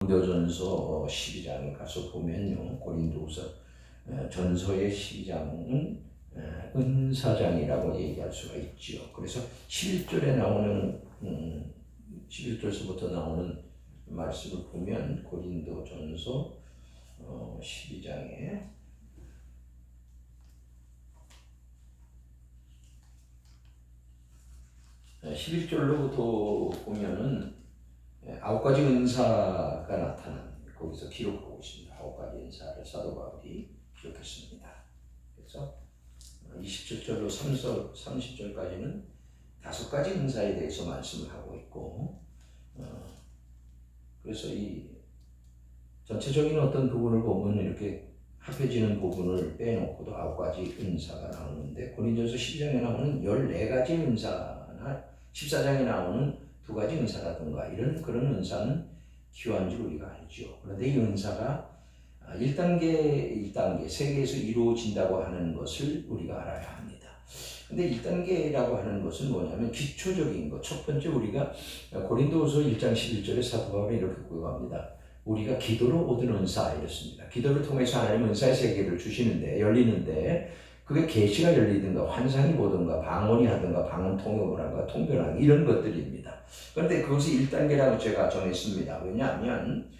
고린도전서 12장에 가서 보면요, 고린도서 전서의 12장은 은사장이라고 얘기할 수가 있죠. 그래서 11절에 나오는 11절서부터 나오는 말씀을 보면 고린도전서 12장에 11절로부터 보면은 9가지 은사가 나타난 거기서 기록하고 있습니다. 9가지 은사를 사도 바울이 기록했습니다. 그래서 27절로 30절까지는 5가지 은사에 대해서 말씀을 하고 있고, 그래서 이 전체적인 어떤 부분을 보면 이렇게 합해지는 부분을 빼놓고도 9가지 은사가 나오는데, 고린도전서 12장에 나오는 14가지 은사나 14장에 나오는 2가지 은사라든가 이런 그런 은사는 기요한 줄 우리가 알죠. 그런데 이 은사가 1단계, 2단계, 세계에서 이루어진다고 하는 것을 우리가 알아야 합니다. 근데 1단계라고 하는 것은 뭐냐면 기초적인 것. 첫 번째, 우리가 고린도후서 1장 11절에 사도 바울이 이렇게 고백합니다. 우리가 기도로 얻은 은사, 이렇습니다. 기도를 통해서 하나님 은사의 세계를 주시는데, 열리는데, 그게 계시가 열리든가 환상이 보든가 방언이 하든가 방언 통역을 하든가 통변하든가 이런 것들입니다. 그런데 그것이 1단계라고 제가 정했습니다. 왜냐하면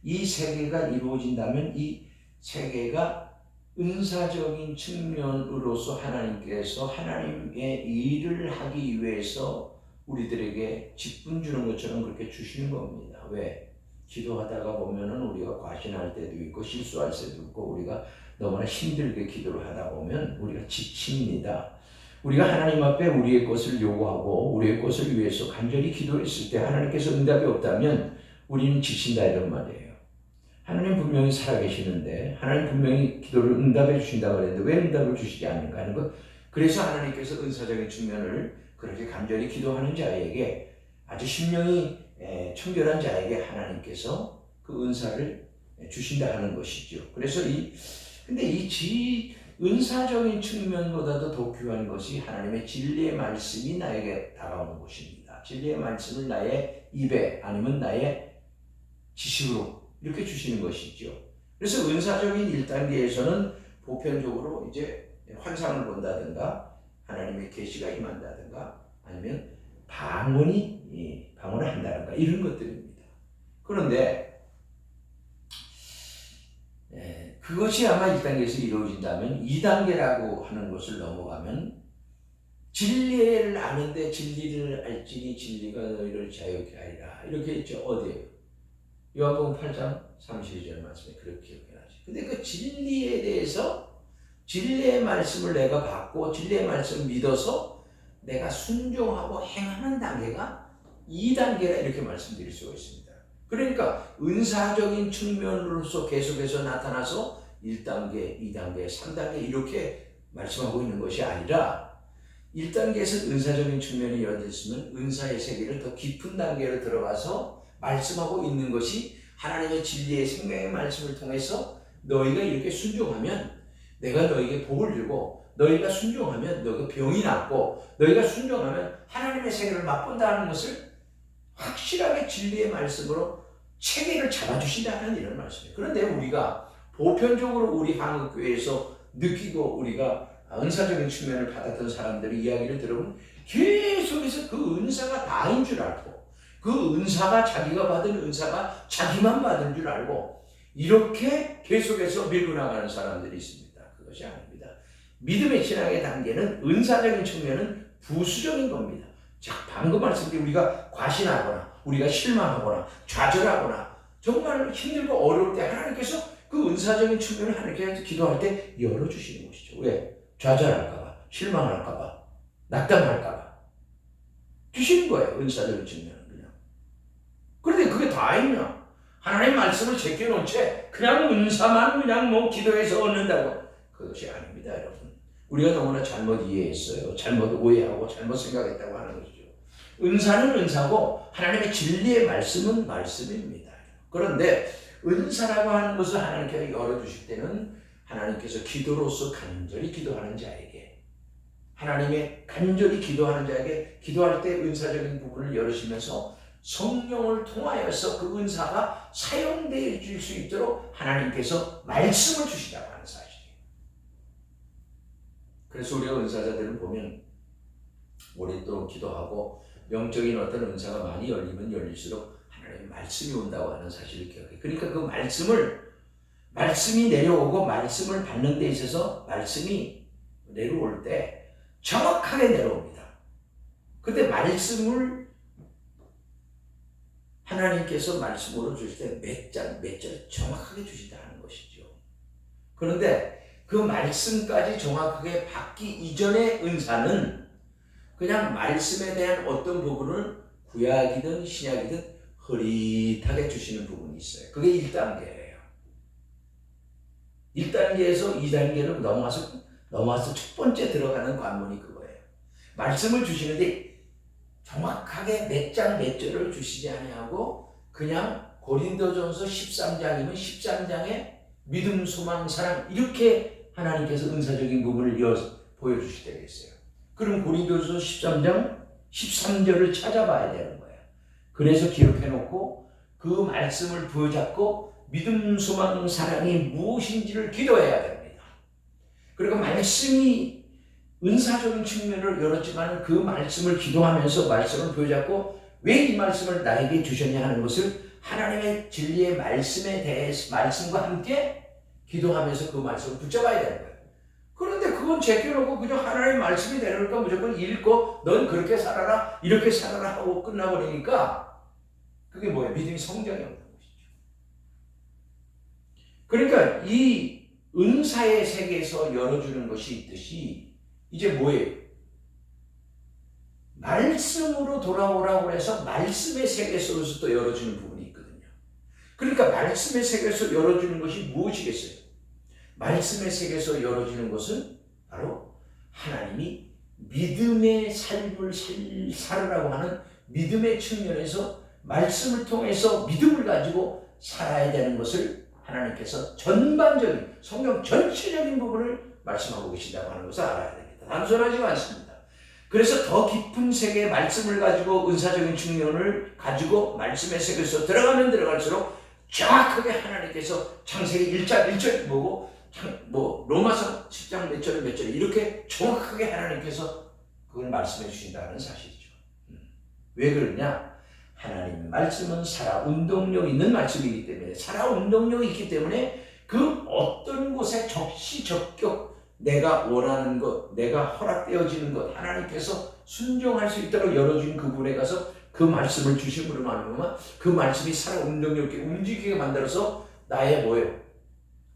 이 세계가 이루어진다면 이 세계가 은사적인 측면으로서 하나님께서 하나님의 일을 하기 위해서 우리들에게 직분 주는 것처럼 그렇게 주시는 겁니다. 왜? 기도하다가 보면은 우리가 과신할 때도 있고 실수할 때도 있고 우리가 너무나 힘들게 기도를 하다 보면 우리가 지칩니다. 우리가 하나님 앞에 우리의 것을 요구하고 우리의 것을 위해서 간절히 기도했을 때 하나님께서 응답이 없다면 우리는 지친다 이런 말이에요. 하나님 분명히 살아계시는데 하나님 분명히 기도를 응답해 주신다고 그랬는데 왜 응답을 주시지 않는가 하는 것. 그래서 하나님께서 은사적인 측면을 그렇게 간절히 기도하는 자에게 아주 심령이 청결한 자에게 하나님께서 그 은사를 주신다 하는 것이죠. 그래서 근데 이 은사적인 측면보다도 더 귀한 것이 하나님의 진리의 말씀이 나에게 다가오는 것입니다. 진리의 말씀을 나의 입에 아니면 나의 지식으로 이렇게 주시는 것이죠. 그래서 은사적인 1단계에서는 보편적으로 이제 환상을 본다든가 하나님의 계시가 임한다든가 아니면 방언을 한다든가 이런 것들입니다. 그런데 그것이 아마 1단계에서 이루어진다면 2단계라고 하는 것을 넘어가면 진리를 아는데 진리를 알지니 진리가 너희를 자유케 하리라 이렇게 있죠. 어디에요? 요한복음 8장 32절 말씀에 그렇게 기억해야지. 근데 그 진리에 대해서 진리의 말씀을 내가 받고 진리의 말씀을 믿어서 내가 순종하고 행하는 단계가 2단계라 이렇게 말씀드릴 수가 있습니다. 그러니까 은사적인 측면으로서 계속해서 나타나서 1단계, 2단계, 3단계 이렇게 말씀하고 있는 것이 아니라 1단계에서 은사적인 측면이 열렸으면 은사의 세계를 더 깊은 단계로 들어가서 말씀하고 있는 것이 하나님의 진리의 생명의 말씀을 통해서 너희가 이렇게 순종하면 내가 너희에게 복을 주고 너희가 순종하면 너희가 병이 낫고 너희가 순종하면 하나님의 세계를 맛본다는 것을 확실하게 진리의 말씀으로 체계를 잡아주신다는 이런 말씀이에요. 그런데 우리가 보편적으로 우리 한국교회에서 느끼고 우리가 은사적인 측면을 받았던 사람들의 이야기를 들어보면 계속해서 그 은사가 다인 줄 알고 그 은사가 자기가 받은 은사가 자기만 받은 줄 알고 이렇게 계속해서 밀고 나가는 사람들이 있습니다. 그것이 아닙니다. 믿음의 신앙의 단계는 은사적인 측면은 부수적인 겁니다. 자, 방금 말씀드린 우리가 과신하거나 우리가 실망하거나 좌절하거나 정말 힘들고 어려울 때 하나님께서 그 은사적인 측면을 하나님께 기도할 때 열어주시는 것이죠. 왜? 좌절할까봐, 실망할까봐, 낙담할까봐 주시는 거예요. 은사적인 측면은 그냥. 그런데 그게 다이냐? 하나님 말씀을 제껴놓은 채 그냥 은사만 그냥 뭐 기도해서 얻는다고 그것이 아닙니다, 여러분. 우리가 너무나 잘못 이해했어요. 잘못 오해하고 잘못 생각했다고 하는 것이죠. 은사는 은사고 하나님의 진리의 말씀은 말씀입니다. 그런데 은사라고 하는 것을 하나님께서 열어주실 때는 하나님께서 기도로서 간절히 기도하는 자에게 하나님의 간절히 기도하는 자에게 기도할 때 은사적인 부분을 열으시면서 성령을 통하여서 그 은사가 사용되어질 수 있도록 하나님께서 말씀을 주시다고 하는 사실이에요. 그래서 우리가 은사자들을 보면 오랫도록 기도하고 영적인 어떤 은사가 많이 열리면 열릴수록 하나님의 말씀이 온다고 하는 사실을 기억해요. 그러니까 그 말씀이 내려오고 말씀을 받는 데 있어서 말씀이 내려올 때 정확하게 내려옵니다. 그때 말씀을 하나님께서 말씀으로 주실 때 몇 장, 몇 절 정확하게 주신다는 것이죠. 그런데 그 말씀까지 정확하게 받기 이전의 은사는 그냥 말씀에 대한 어떤 부분을 구약이든 신약이든 흐릿하게 주시는 부분이 있어요. 그게 1단계예요. 1단계에서 2단계로 넘어와서 첫 번째 들어가는 관문이 그거예요. 말씀을 주시는데 정확하게 몇 장 몇 절을 주시지 아니하고 그냥 고린도전서 13장이면 13장에 믿음, 소망, 사랑 이렇게 하나님께서 은사적인 부분을 보여주실 때가 있어요. 그럼 고린도전서 13장 13절을 찾아봐야 되는 거예요. 그래서 기록해놓고 그 말씀을 부여잡고 믿음, 소망, 사랑이 무엇인지를 기도해야 됩니다. 그리고 말씀이 은사적인 측면을 열었지만 그 말씀을 기도하면서 말씀을 부여잡고 왜 이 말씀을 나에게 주셨냐 하는 것을 하나님의 진리의 말씀에 대해서 말씀과 함께 기도하면서 그 말씀을 붙잡아야 되는 거예요. 그런데 그건 제껴놓고 그냥 하나님의 말씀이 내려오니까 무조건 읽고 넌 그렇게 살아라 이렇게 살아라 하고 끝나버리니까 그게 뭐예요? 믿음이 성장이 없는 것이죠. 그러니까 이 은사의 세계에서 열어주는 것이 있듯이 이제 뭐예요? 말씀으로 돌아오라고 해서 말씀의 세계 속에서 또 열어주는 부분이 있거든요. 그러니까 말씀의 세계에서 열어주는 것이 무엇이겠어요? 말씀의 세계에서 열어주는 것은 바로 하나님이 믿음의 삶을 살으라고 하는 믿음의 측면에서 말씀을 통해서 믿음을 가지고 살아야 되는 것을 하나님께서 전반적인 성경 전체적인 부분을 말씀하고 계신다고 하는 것을 알아야 됩니다. 단순하지 않습니다. 그래서 더 깊은 세계의 말씀을 가지고 은사적인 측면을 가지고 말씀의 세계에서 들어가면 들어갈수록 정확하게 하나님께서 창세기 1장 1절 보고 로마서 10장 몇 절에 몇 절에 이렇게 정확하게 하나님께서 그걸 말씀해 주신다는 사실이죠. 왜 그러냐? 하나님의 말씀은 살아 운동력 있는 말씀이기 때문에 살아 운동력이 있기 때문에 그 어떤 곳에 적시적격 내가 원하는 것, 내가 허락되어지는 것 하나님께서 순종할 수 있도록 열어준 그 분에 가서 그 말씀을 주심으로 말미암아 그 말씀이 살아 운동력 있게 움직이게 만들어서 나의 뭐예요?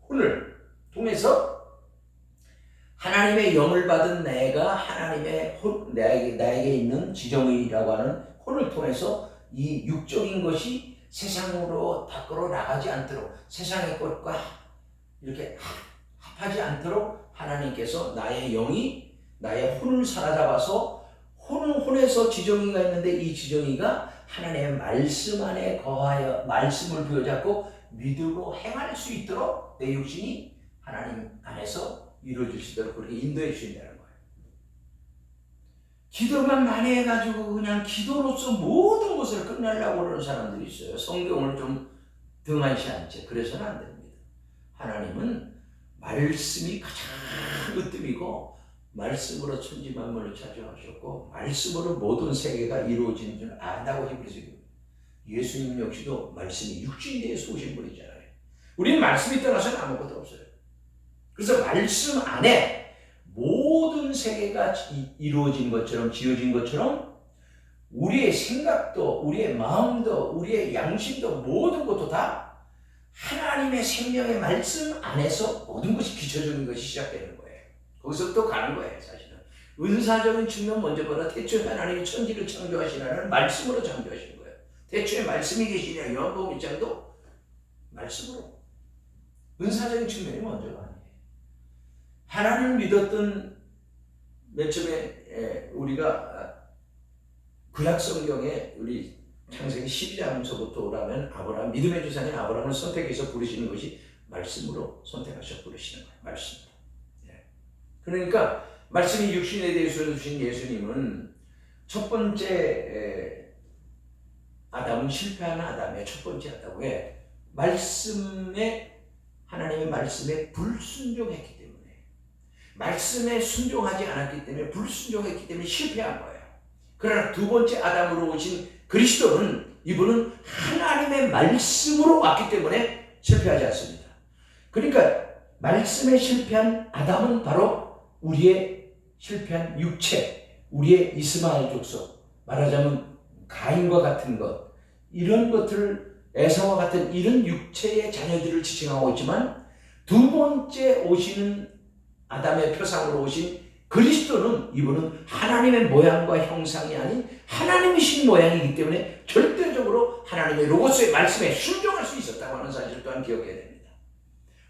혼을 통해서 하나님의 영을 받은 내가 하나님의 나에게 있는 지정의라고 하는 혼을 통해서 이 육적인 것이 세상으로 밖으로 나가지 않도록 세상의 것과 이렇게 합하지 않도록 하나님께서 나의 영이 나의 혼을 사로잡아서 혼에서 지정의가 있는데 이 지정의가 하나님의 말씀 안에 거하여 말씀을 부여잡고 믿음으로 행할 수 있도록 내 육신이 하나님 안에서 이루어질 수 있도록 그렇게 인도해 주신다는 거예요. 기도만 많이 해가지고 그냥 기도로서 모든 것을 끝내려고 그러는 사람들이 있어요. 성경을 좀 등한시한 채. 그래서는 안 됩니다. 하나님은 말씀이 가장 으뜸이고 말씀으로 천지만물을 창조하셨고 말씀으로 모든 세계가 이루어지는 줄 안다고 히브리서 예수님 역시도 말씀이 육신대에서 오신 분이잖아요. 우리는 말씀이 떠나서는 아무것도 없어요. 그래서 말씀 안에 모든 세계가 이루어진 것처럼 지어진 것처럼 우리의 생각도 우리의 마음도 우리의 양심도 모든 것도 다 하나님의 생명의 말씀 안에서 모든 것이 기초적인 것이 시작되는 거예요. 거기서부터 가는 거예요. 사실은 은사적인 측면 먼저 보라. 태초에 하나님이 천지를 창조하시라는 말씀으로 창조하신 거예요. 태초에 말씀이 계시냐 요한복음 1장도 말씀으로 은사적인 측면이 먼저가 아니에요. 하나님을 믿었던 맨 처음에 우리가 구약 성경에 우리 창세기 12장서부터 오라면 아브라함 믿음의 조상인 아브라함을 선택해서 부르시는 것이 말씀으로 선택하셔 부르시는 거예요. 말씀으로. 그러니까 말씀이 육신에 대해서 주신 예수님은 첫 번째 아담은 실패한 아담의 첫 번째 아담. 왜? 하나님의 말씀에 불순종했기 때문에, 말씀에 순종하지 않았기 때문에, 불순종했기 때문에 실패한 거예요. 그러나 두 번째 아담으로 오신 그리스도는, 이분은 하나님의 말씀으로 왔기 때문에 실패하지 않습니다. 그러니까 말씀에 실패한 아담은 바로 우리의 실패한 육체, 우리의 이스마엘 족속, 말하자면 가인과 같은 것, 이런 것들을, 에사와 같은 이런 육체의 자녀들을 지칭하고 있지만, 두 번째 오시는 아담의 표상으로 오신 그리스도는, 이분은 하나님의 모양과 형상이 아닌 하나님이신 모양이기 때문에 절대적으로 하나님의 로고스의 말씀에 순종할 수 있었다고 하는 사실을 또한 기억해야 됩니다.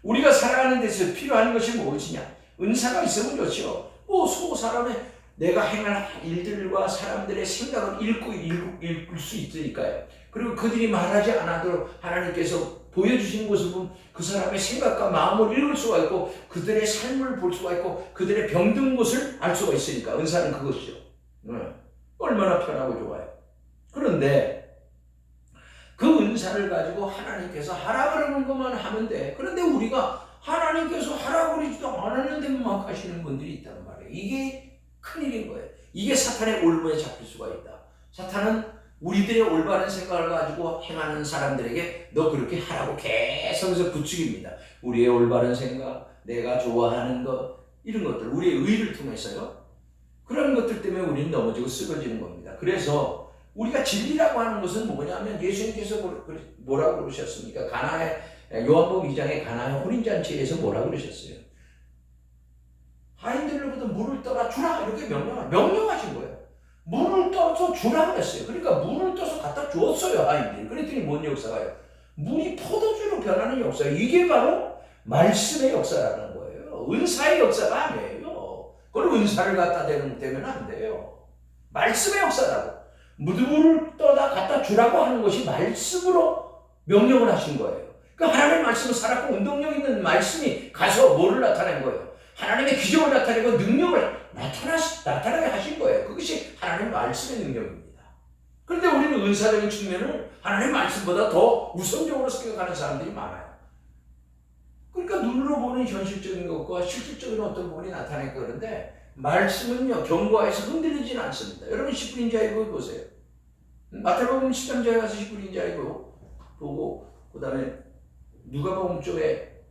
우리가 살아가는 데서 필요한 것이 무엇이냐? 은사가 있으면 좋죠. 사람의 내가 행한 일들과 사람들의 생각을 읽을 수 있으니까요. 그리고 그들이 말하지 않아도 하나님께서 보여주신 것을 보면 그 사람의 생각과 마음을 읽을 수가 있고, 그들의 삶을 볼 수가 있고, 그들의 병든 것을 알 수가 있으니까 은사는 그것이죠. 얼마나 편하고 좋아요. 그런데 그 은사를 가지고 하나님께서 하라 그러는 것만 하면 돼. 그런데 우리가 하나님께서 하라 그러지도 않았는데 막 하시는 분들이 있단 말이에요. 이게 큰일인 거예요. 이게 사탄의 올무에 잡힐 수가 있다. 사탄은 우리들의 올바른 생각을 가지고 행하는 사람들에게 너 그렇게 하라고 계속해서 부추깁니다. 우리의 올바른 생각, 내가 좋아하는 것, 이런 것들, 우리의 의를 통해서요. 그런 것들 때문에 우리는 넘어지고 쓰러지는 겁니다. 그래서 우리가 진리라고 하는 것은 뭐냐면, 예수님께서 뭐라고 그러셨습니까? 요한복음 2장의 가나의 혼인잔치에서 뭐라고 그러셨어요? 하인들로부터 물을 떠라 주라, 이렇게 명령하신 거예요. 물을 떠서 주라 그랬어요. 그러니까 물을 떠서 갖다 주었어요, 하인들이. 그랬더니 뭔 역사가요? 물이 포도주로 변하는 역사. 이게 바로 말씀의 역사라는 거예요. 은사의 역사가 아니에요. 그걸 은사를 갖다 대면 안 돼요. 말씀의 역사라고. 물을 떠다 갖다 주라고 하는 것이 말씀으로 명령을 하신 거예요. 그러니까 하나님의 말씀은 살았고 운동력 있는 말씀이 가서 뭐를 나타낸 거예요? 하나님의 기적을 나타내고 능력을 나타나게 하신 거예요. 그것이 하나님의 말씀의 능력입니다. 그런데 우리는 은사적인 측면을 하나님의 말씀보다 더 우선적으로 생각하는 사람들이 많아요. 그러니까 눈으로 보는 현실적인 것과 실질적인 어떤 부분이 나타나니까 그런데, 말씀은요, 경과에서 흔들리지는 않습니다. 여러분 10분 인자의 거 보세요. 마태복음 10장에 가서 10분 인자의 거 보고, 그 다음에 누가복음 쪽에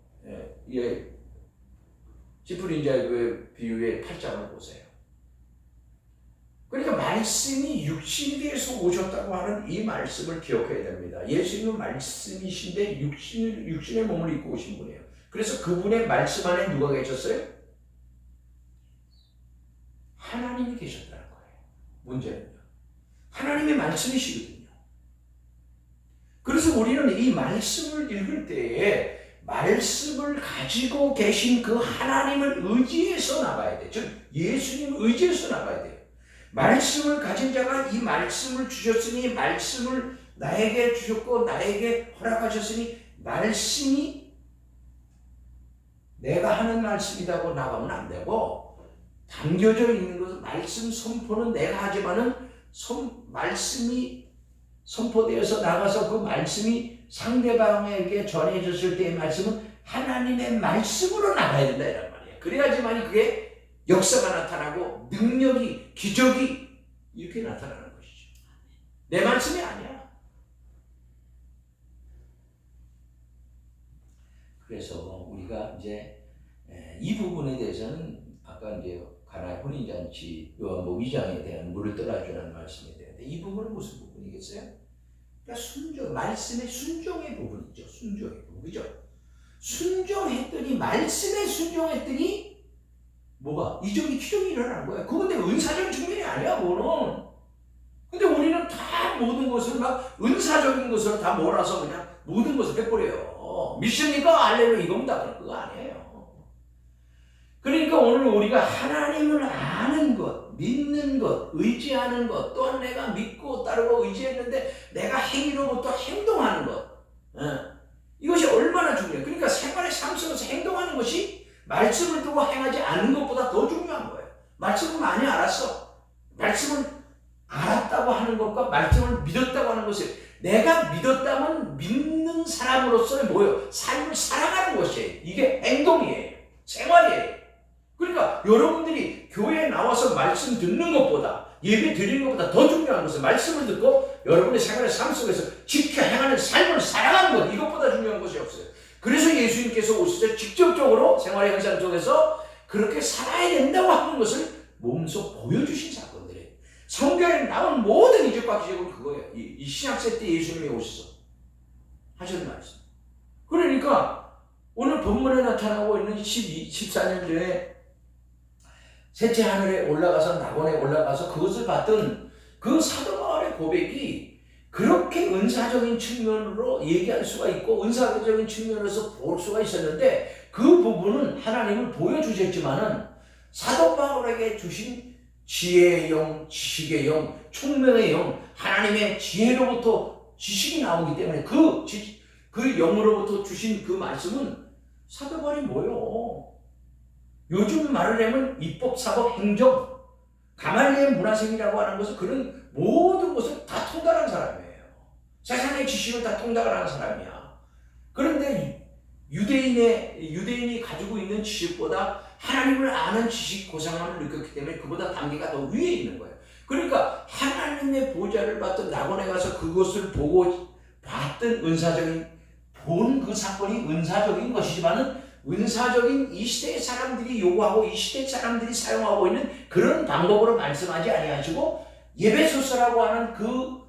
10분 인자의 그 비유의 8장을 보세요. 그러니까 말씀이 육신이 되어서 오셨다고 하는 이 말씀을 기억해야 됩니다. 예수님은 말씀이신데 육신의 몸을 입고 오신 분이에요. 그래서 그분의 말씀 안에 누가 계셨어요? 하나님이 계셨다는 거예요. 문제는요, 하나님의 말씀이시거든요. 그래서 우리는 이 말씀을 읽을 때에 말씀을 가지고 계신 그 하나님을 의지해서 나가야 돼요. 즉 예수님을 의지해서 나가야 돼요. 말씀을 가진 자가 이 말씀을 주셨으니, 말씀을 나에게 주셨고 나에게 허락하셨으니, 말씀이 내가 하는 말씀이라고 나가면 안 되고, 담겨져 있는 것은, 말씀 선포는 내가 하지만은 말씀이 선포되어서 나가서 그 말씀이 상대방에게 전해졌을 때의 말씀은 하나님의 말씀으로 나가야 된다, 이란 말이에요. 그래야지만 그게 역사가 나타나고 능력이, 기적이 이렇게 나타나는 것이죠. 내 말씀이 아니야. 그래서 우리가 이제 이 부분에 대해서는 아까 이제 가나의 혼인잔치 요한복음 2장에 대한 물을 떠나주라는 말씀이 되는데, 이 부분은 무슨 부분이겠어요? 그러니까 순종, 말씀의 순종의 부분이죠. 순종의 부분, 그죠? 순종했더니, 말씀에 순종했더니 뭐가? 이적이 기적이 일어나는 거야. 그건 은사적인 측면이 아니야, 그거는. 근데 우리는 다 모든 것을 막 은사적인 것을 다 몰아서 그냥 모든 것을 해버려요. 믿습니까? 알레lu야 이겁니다. 그거 아니에요. 그러니까 오늘 우리가 하나님을 아는 것, 믿는 것, 의지하는 것, 또한 내가 믿고 따르고 의지했는데 내가 행위로부터 행동하는 것, 이것이 얼마나 중요해요. 그러니까 생활의 삶 속에서 행동하는 것이 말씀을 두고 행하지 않는 것보다 더 중요한 거예요. 말씀을 많이 알았어. 말씀을 알았다고 하는 것과 말씀을 믿었다고 하는 것이 뭐예요? 삶을 살아가는 것이에요. 이게 행동이에요. 생활이에요. 그러니까 여러분들이 교회에 나와서 말씀 듣는 것보다, 예배 드리는 것보다 더 중요한 것은 말씀을 듣고 여러분의 생활의 삶 속에서 지켜 행하는 삶을 살아가는 것, 이것보다 중요한 것이 없어요. 그래서 예수님께서 오셔서 직접적으로 생활의 현상 속에서 그렇게 살아야 된다고 하는 것을 몸소 보여주신 사건들이에요. 성경에 나온 모든 이적과 기적은 그거예요. 이 신약세 때 예수님이 오셔서 하셨는 말씀. 그러니까 오늘 본문에 나타나고 있는 14년 전에 셋째 하늘에 올라가서 낙원에 올라가서 그것을 봤던 그 사도 바울의 고백이 그렇게 은사적인 측면으로 얘기할 수가 있고 은사적인 측면에서 볼 수가 있었는데, 그 부분은 하나님을 보여주셨지만은 사도 바울에게 주신 지혜의 영, 지식의 영, 총명의 영, 하나님의 지혜로부터 지식이 나오기 때문에 그 영으로부터 주신 그 말씀은 사도 바울이 뭐요? 요즘 말을 하면 입법, 사법, 행정, 가말리엘 문화생이라고 하는 것은 그런 모든 것을 다 통달하는 사람이에요. 세상의 지식을 다 통달하는 사람이야. 그런데 유대인이 가지고 있는 지식보다 하나님을 아는 지식 고상함을 느꼈기 때문에 그보다 단계가 더 위에 있는 거예요. 그러니까 하나님의 보좌를 받던 낙원에 가서 그것을 보고 봤던 본 그 사건이 은사적인 것이지만은 은사적인 이 시대의 사람들이 요구하고 이 시대의 사람들이 사용하고 있는 그런 방법으로 말씀하지 아니하시고, 예배소서라고 하는 그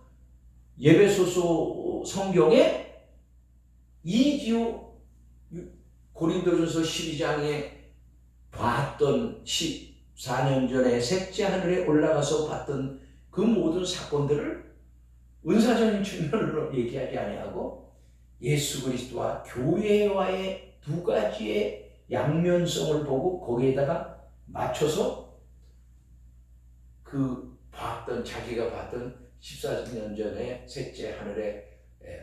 예배소서 성경에 고린도전서 12장에 봤던 14년 전에 셋째 하늘에 올라가서 봤던 그 모든 사건들을 은사적인 측면으로 얘기하지 아니하고 예수 그리스도와 교회와의 두 가지의 양면성을 보고 거기에다가 맞춰서 자기가 봤던 14년 전에 셋째 하늘에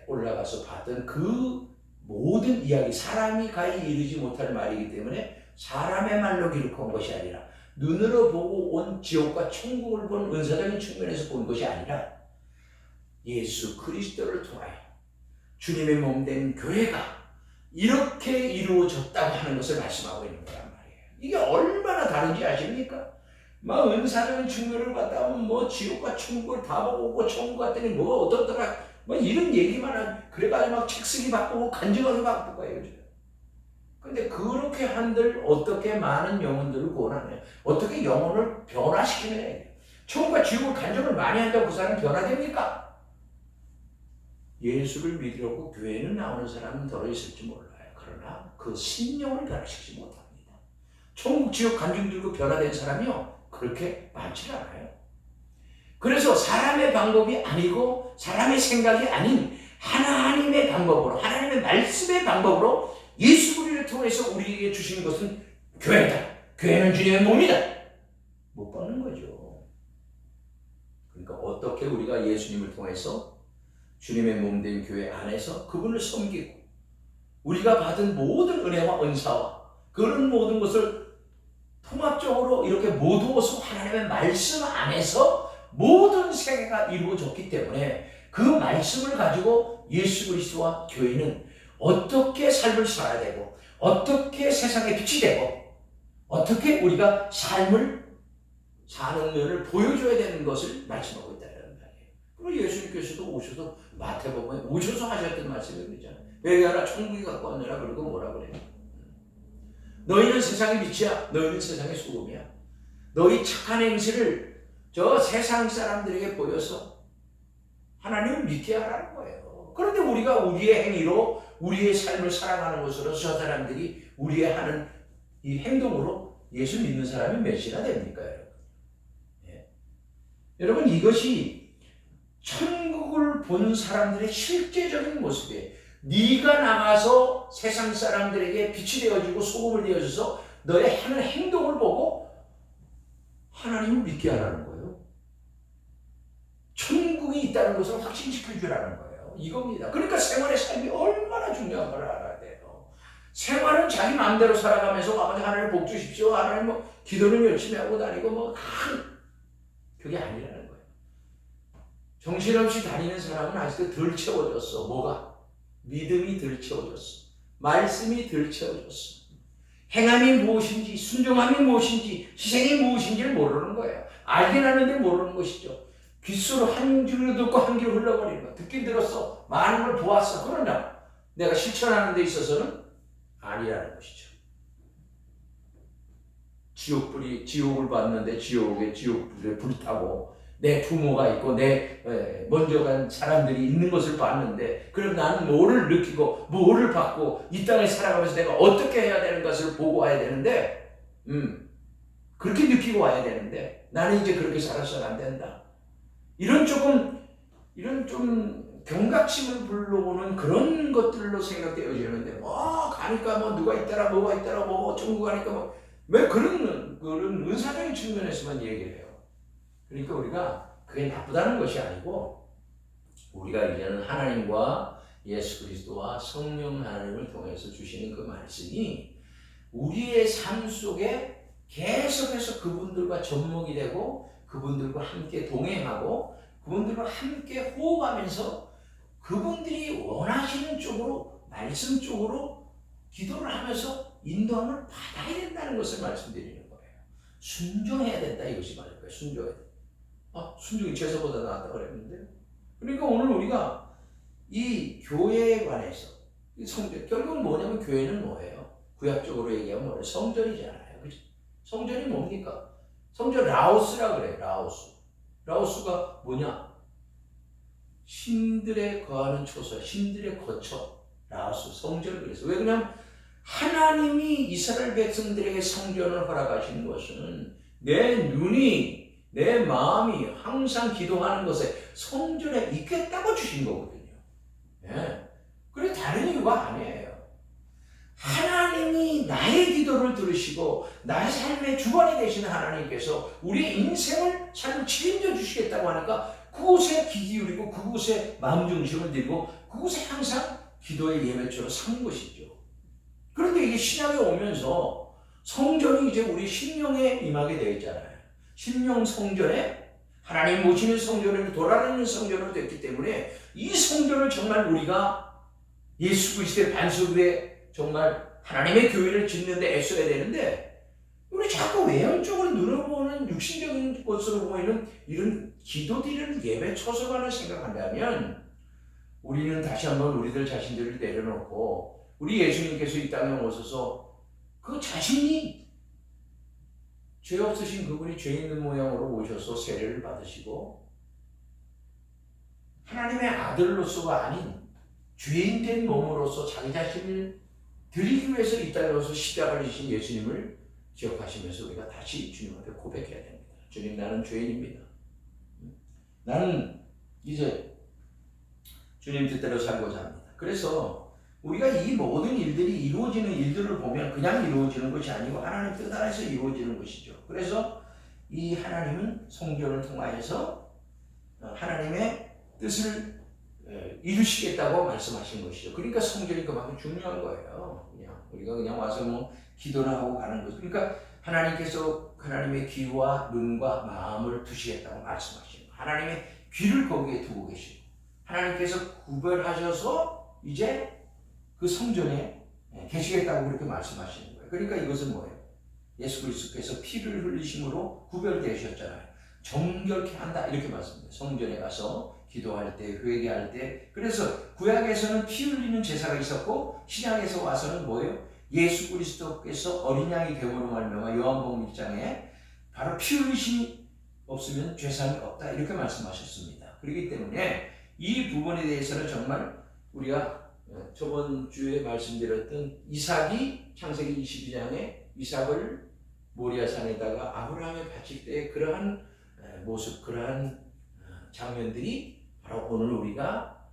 올라가서 봤던 그 모든 이야기, 사람이 가히 이르지 못할 말이기 때문에 사람의 말로 기록한 것이 아니라 눈으로 보고 온 지옥과 천국을 본 은사적인 측면에서 본 것이 아니라 예수 그리스도를 통하여 주님의 몸된 교회가 이렇게 이루어졌다고 하는 것을 말씀하고 있는 거란 말이에요. 이게 얼마나 다른지 아십니까? 막 은사적인 측면을 갖다가 지옥과 천국을 다 보고 오고 천국 갔더니 어떻더라 이런 얘기만 그래가지고 막 책쓰기 바꾸고 간증하기 바꾸고 해요. 근데 그렇게 한들 어떻게 많은 영혼들을 구원하냐? 어떻게 영혼을 변화시키느냐? 천국과 지옥을 간증을 많이 한다고 그 사람이 변화됩니까? 예수를 믿으려고 교회는 나오는 사람은 덜어 있을지 몰라요. 그러나 그 신령을 변화시키지 못합니다. 천국 지옥 간증 들고 변화된 사람이요 그렇게 많지 않아요. 그래서 사람의 방법이 아니고 사람의 생각이 아닌 하나님의 방법으로, 하나님의 말씀의 방법으로 예수 그리스도를 통해서 우리에게 주신 것은 교회다. 교회는 주님의 몸이다. 못 받는 거죠. 그러니까 어떻게 우리가 예수님을 통해서 주님의 몸된 교회 안에서 그분을 섬기고 우리가 받은 모든 은혜와 은사와 그런 모든 것을 통합적으로 이렇게 모두어서 하나님의 말씀 안에서 모든 세계가 이루어졌기 때문에 그 말씀을 가지고 예수 그리스도와 교회는 어떻게 삶을 살아야 되고 어떻게 세상에 빛이 되고 어떻게 우리가 삶을 사는 면을 보여줘야 되는 것을 말씀하고 있다는 말이에요. 그리고 예수님께서도 오셔서 마태복음에 오셔서 하셨던 말씀이 그러잖아요. 회개하라 천국이 갖고 왔느라 그러고 뭐라 그래요? 너희는 세상의 빛이야. 너희는 세상의 소금이야. 너희 착한 행실을 저 세상 사람들에게 보여서 하나님을 믿게 하라는 거예요. 그런데 우리가 우리의 행위로 우리의 삶을 살아가는 것으로 저 사람들이 우리의 하는 이 행동으로 예수 믿는 사람이 몇이나 됩니까, 여러분? 예. 여러분, 이것이 천국을 본 사람들의 실제적인 모습이에요. 네가 나가서 세상 사람들에게 빛이 되어지고 소금을 되어져서 너의 하는 행동을 보고 하나님을 믿게 하라는 거예요. 천국이 있다는 것을 확신시켜 주라는 거예요. 이겁니다. 그러니까 생활의 삶이 얼마나 중요한 걸 알아야 돼요. 생활은 자기 마음대로 살아가면서 아버지 하나님 복 주십시오. 하나님 기도는 열심히 하고 다니고 그게 아니라는 거예요. 정신없이 다니는 사람은 아직도 덜 채워졌어. 뭐가? 믿음이 덜 채워졌어. 말씀이 덜 채워졌어. 행함이 무엇인지, 순종함이 무엇인지, 희생이 무엇인지를 모르는 거예요. 알긴 하는데 모르는 것이죠. 귓수로 한 귀로 듣고 한 귀로 흘러버리는 거. 듣긴 들었어. 많은 걸 보았어. 그러나 내가 실천하는 데 있어서는 아니라는 것이죠. 지옥을 봤는데 지옥불에 불타고 내 부모가 있고 내 먼저 간 사람들이 있는 것을 봤는데, 그럼 나는 뭐를 느끼고 뭐를 받고 이 땅을 살아가면서 내가 어떻게 해야 되는 것을 보고 와야 되는데, 그렇게 느끼고 와야 되는데 나는 이제 그렇게 살아서는 안 된다. 이런 좀 경각심을 불러오는 그런 것들로 생각되어지는데, 뭐 가니까 뭐 누가 있더라 뭐가 있더라 뭐 천국 가니까 뭐 왜 그런 은사적인 측면에서만 얘기를 해요. 그러니까 우리가 그게 나쁘다는 것이 아니고, 우리가 이제는 하나님과 예수 그리스도와 성령 하나님을 통해서 주시는 그 말씀이 우리의 삶 속에 계속해서 그분들과 접목이 되고 그분들과 함께 동행하고 그분들과 함께 호흡하면서 그분들이 원하시는 쪽으로, 말씀 쪽으로 기도를 하면서 인도함을 받아야 된다는 것을 말씀드리는 거예요. 순종해야 된다, 이것이 말일 거예요. 순종해야 된다. 순종이 제사보다 낫다 그랬는데요. 그러니까 오늘 우리가 이 교회에 관해서, 성전, 결국은 뭐냐면 교회는 뭐예요? 구약적으로 얘기하면 뭐예요? 성전이잖아요. 그죠? 성전이 뭡니까? 성전 라오스라 그래요. 라오스가 뭐냐? 신들의 거하는 초소, 신들의 거처, 라오스, 성전을 그래서. 왜 그러냐면 하나님이 이스라엘 백성들에게 성전을 허락하시는 것은 내 눈이, 내 마음이 항상 기도하는 것에 성전에 있겠다고 주신 거거든요. 예. 그래 다른 이유가 아니에요. 하나님이 나의 기도를 들으시고 나의 삶의 주관이 되시는 하나님께서 우리의 인생을 삶을 책임져 주시겠다고 하니까 그곳에 귀 기울이고 그곳에 마음 중심을 들이고 그곳에 항상 기도의 예배처럼 삼는 것이죠. 그런데 이게 신약에 오면서 성전이 이제 우리 심령에 임하게 되어 있잖아요. 심령 성전에, 하나님 모시는 성전으로, 돌아다니는 성전으로 됐기 때문에 이 성전을 정말 우리가 예수 그리스도의 반석 위에 정말 하나님의 교회를 짓는 데 애써야 되는데, 우리 자꾸 외형적으로 눈으로 보는 육신적인 것으로 보이는 이런 기도드리는 예배 초서관을 생각한다면 우리는 다시 한번 우리들 자신들을 내려놓고 우리 예수님께서 이 땅에 오셔서 그 자신이 죄 없으신 그분이 죄 있는 모양으로 오셔서 세례를 받으시고 하나님의 아들로서가 아닌 죄인된 몸으로서 자기 자신을 드리기 위해서 이 땅에 와서 십자가를 지신 예수님을 기억하시면서 우리가 다시 주님한테 고백해야 됩니다. 주님, 나는 죄인입니다. 나는 이제 주님 뜻대로 살고자 합니다. 그래서 우리가 이 모든 일들이 이루어지는 일들을 보면 그냥 이루어지는 것이 아니고 하나님 뜻 안에서 이루어지는 것이죠. 그래서 이 하나님은 성전을 통하여서 하나님의 뜻을 이루시겠다고 말씀하신 것이죠. 그러니까 성전이 그만큼 중요한 거예요. 우리가 그냥 와서 뭐 기도를 하고 가는 거죠. 그러니까 하나님께서 하나님의 귀와 눈과 마음을 두시겠다고 말씀하시는 거예요. 하나님의 귀를 거기에 두고 계시고 하나님께서 구별하셔서 이제 그 성전에 계시겠다고 그렇게 말씀하시는 거예요. 그러니까 이것은 뭐예요? 예수 그리스도께서 피를 흘리심으로 구별되셨잖아요. 정결케 한다 이렇게 말씀합니다. 성전에 가서 기도할 때, 회개할 때. 그래서 구약에서는 피 흘리는 제사가 있었고 신약에서 와서는 뭐예요? 예수 그리스도께서 어린 양이 되므로 말미암아 요한복음 1장에 바로 피 흘리심이 없으면 죄사함이 없다 이렇게 말씀하셨습니다. 그렇기 때문에 이 부분에 대해서는 정말 우리가 저번 주에 말씀드렸던 이삭이 창세기 22장에 이삭을 모리아산에다가 아브라함에 바칠 때의 그러한 모습, 그러한 장면들이 바로 오늘 우리가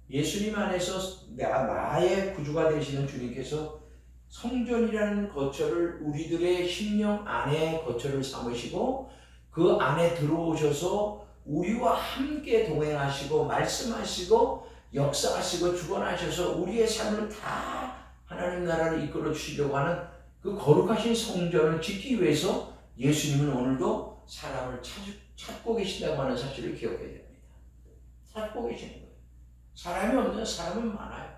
예수님 안에서 나의 구주가 되시는 주님께서 성전이라는 거처를 우리들의 심령 안에 거처를 삼으시고 그 안에 들어오셔서 우리와 함께 동행하시고 말씀하시고 역사하시고 주관하셔서 우리의 삶을 다 하나님 나라를 이끌어 주시려고 하는 그 거룩하신 성전을 짓기 위해서 예수님은 오늘도 사람을 찾고 계신다고 하는 사실을 기억해야 됩니다. 찾고 계시는 거예요. 사람이 없는 사람은 많아요.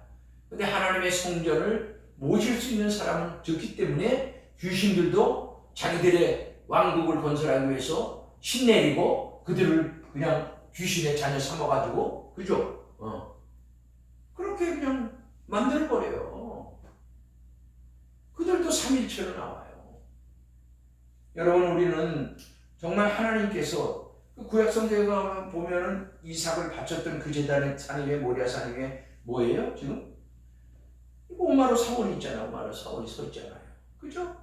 근데 하나님의 성전을 모실 수 있는 사람은 적기 때문에 귀신들도 자기들의 왕국을 건설하기 위해서 신내리고 그들을 그냥 귀신의 자녀 삼아가지고, 그죠? 그렇게 그냥 만들어버려요. 그들도 삼일체로 나와요. 여러분, 우리는 정말 하나님께서 그 구약성경에 보면은 이삭을 바쳤던 그 제단의 산 위에, 모리아 산 위에 뭐예요? 지금? 이거 오마로 사원이 있잖아요. 오마로 사원이 서 있잖아요. 그죠?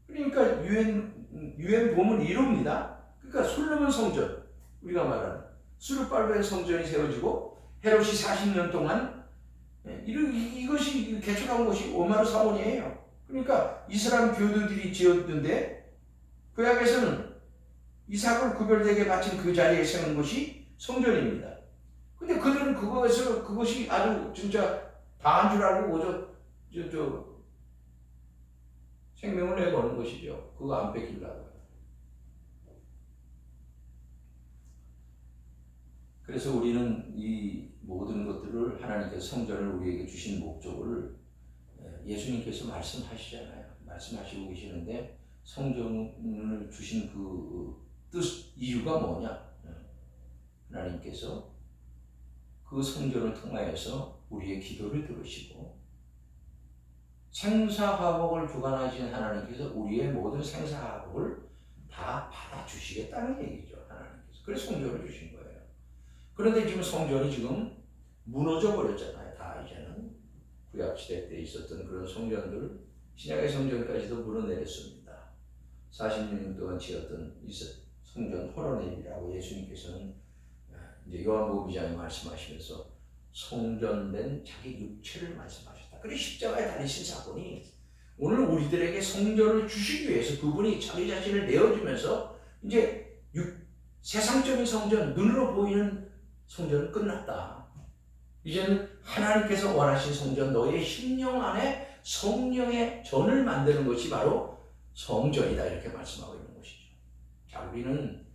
그러니까 유엔 보면 이럽니다. 그러니까 솔로몬 성전, 우리가 말하는 수르발벨 성전이 세워지고 헤롯이 40년 동안 이것이 개척한 곳이 오마르 사원이에요. 그러니까 이스라엘 교도들이 지었는데 구약에서는 이삭을 구별되게 바친 그 자리에 세운 것이 성전입니다. 근데 그들은 그것이 아주 진짜 다한 줄 알고 생명을 내거는 것이죠. 그거 안 뺏기려고. 그래서 우리는 이 모든 것들을 하나님께서 성전을 우리에게 주신 목적을 예수님께서 말씀하시잖아요. 말씀하시고 계시는데 성전을 주신 그 뜻, 이유가 뭐냐? 하나님께서 그 성전을 통하여서 우리의 기도를 들으시고 생사화복을 주관하신 하나님께서 우리의 모든 생사화복을 다 받아주시겠다는 얘기죠. 하나님께서. 그래서 성전을 주신 거예요. 그런데 지금 성전이 지금 무너져 버렸잖아요. 다 이제는 구약시대 때 있었던 그런 성전들, 신약의 성전까지도 무너내렸습니다. 40년 동안 지었던 성전 호로넷이라고 예수님께서는 이제 요한복음 2장에 말씀하시면서 성전된 자기 육체를 말씀하셨다. 그래서 십자가에 달리신 사건이 오늘 우리들에게 성전을 주시기 위해서 그분이 자기 자신을 내어주면서 이제 세상적인 성전, 눈으로 보이는 성전은 끝났다. 이제는 하나님께서 원하신 성전, 너의 심령 안에 성령의 전을 만드는 것이 바로 성전이다. 이렇게 말씀하고 있는 것이죠. 자, 우리는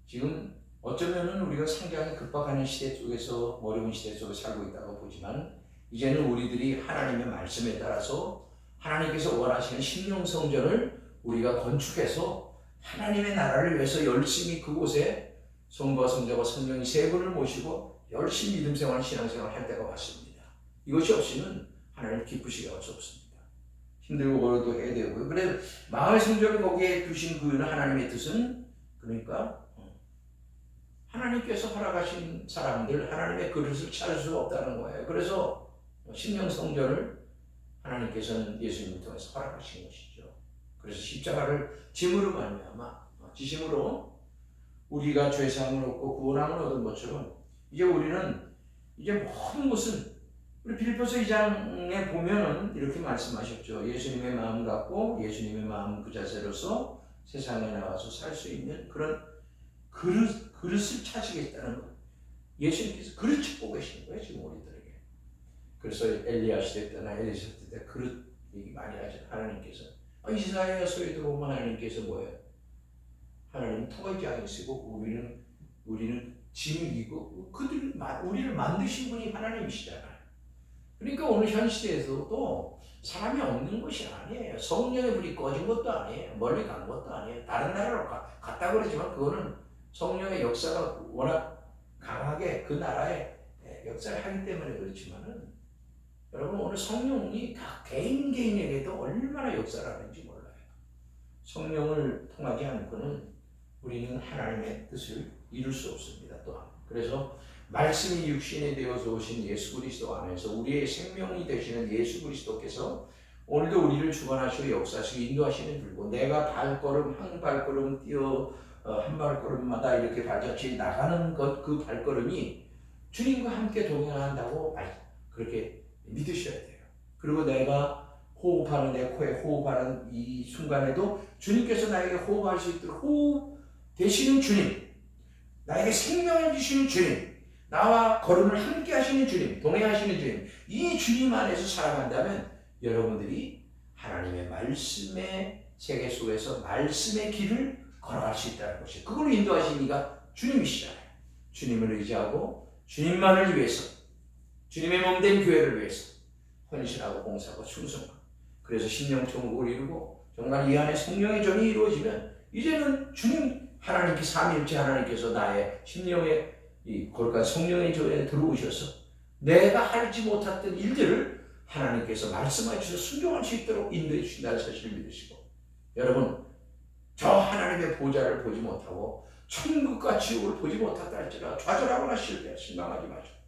지금 어쩌면은 우리가 상당히 급박하는 시대 속에서, 어려운 시대 속에 살고 있다고 보지만 이제는 우리들이 하나님의 말씀에 따라서 하나님께서 원하시는 심령 성전을 우리가 건축해서 하나님의 나라를 위해서 열심히 그곳에 성부와 성자와 성령이 세 분을 모시고 열심히 믿음 생활, 신앙 생활 할 때가 왔습니다. 이것이 없이는 하나님 기쁘시게 할 수 없습니다. 힘들고 어려도 해야 되고요. 그래서 마을 성전을 거기에 두신 그 하나님의 뜻은, 그러니까 하나님께서 허락하신 사람들, 하나님의 그릇을 찾을 수가 없다는 거예요. 그래서 심령 성전을 하나님께서는 예수님을 통해서 허락하신 것이죠. 그래서 십자가를 짐으로 말미암아 지심으로 우리가 죄사함을 얻고 구원함을 얻은 것처럼 이제 우리는 이제 모든 것은 우리 빌립보서 2장에 보면은 이렇게 말씀하셨죠. 예수님의 마음 갖고 예수님의 마음 그 자세로서 세상에 나와서 살 수 있는 그런 그릇을 찾으겠다는 것. 예수님께서 그릇 찾고 계시는 거예요, 지금 우리들에게. 그래서 엘리야 시대 때나 엘리사 때 그릇 얘기 많이 하죠. 하나님께서 이사야서에도 보면 하나님께서 뭐예요? 하나님은 토기장이 쓰고 우리는 짐이고 우리를 만드신 분이 하나님이시잖아요. 그러니까 오늘 현 시대에서도 사람이 없는 것이 아니에요. 성령의 불이 꺼진 것도 아니에요. 멀리 간 것도 아니에요. 다른 나라로 갔다 그러지만 그거는 성령의 역사가 워낙 강하게 그 나라에 역사를 하기 때문에 그렇지만은 여러분 오늘 성령이 각 개인에게도 얼마나 역사를 하는지 몰라요. 성령을 통하지 않고는 우리는 하나님의 뜻을 이룰 수 없습니다. 또한 그래서 말씀이 육신이 되어서 오신 예수 그리스도 안에서 우리의 생명이 되시는 예수 그리스도께서 오늘도 우리를 주관하시고 역사하시고 인도하시는 줄고 내가 발걸음 한 발걸음 뛰어 한 발걸음마다 이렇게 발자취 나가는 그 발걸음이 주님과 함께 동행한다고 그렇게 믿으셔야 돼요. 그리고 내가 호흡하는 내 코에 호흡하는 이 순간에도 주님께서 나에게 호흡할 수 있도록 호흡 되시는 주님, 나에게 생명을 주시는 주님, 나와 걸음을 함께 하시는 주님, 동행하시는 주님, 이 주님 안에서 살아간다면 여러분들이 하나님의 말씀의 세계 속에서 말씀의 길을 걸어갈 수 있다는 것이에요. 그걸 인도하신 이가 주님이시잖아요. 주님을 의지하고 주님만을 위해서, 주님의 몸된 교회를 위해서 헌신하고 봉사하고 충성하고 그래서 신령천국을 이루고 정말 이 안에 성령의 정이 이루어지면 이제는 주님 하나님께 삼위일체 하나님께서 나의 심령의 이 거룩한 성령의 조에 들어오셔서 내가 하지 못했던 일들을 하나님께서 말씀해 주셔서 순종할 수 있도록 인도해 주신다는 사실을 믿으시고 여러분 저 하나님의 보좌를 보지 못하고 천국과 지옥을 보지 못했다 할지라 좌절하거나 실망하지 마시고